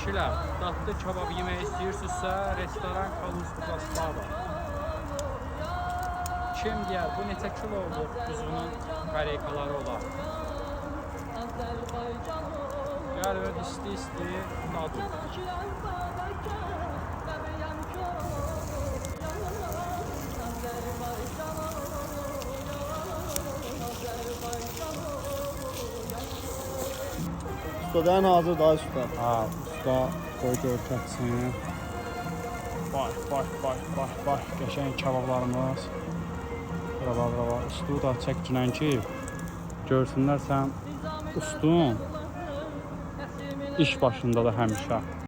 Kişilər, dadlı kebab yemək istəyirsinizsə, restoran Kaluska Spa var. Kim deyər, bu neçə kilo olur, buzunun qareykaları olar. Gəlir, isti-isti dadır. Ustadan hazır daha usta. Ha, usta qoy görkətsin. Bax, qəşəng kebablarımız. Brava, ustu da çəkilən ki, görsünlər sən ustun iş başında da həmişə.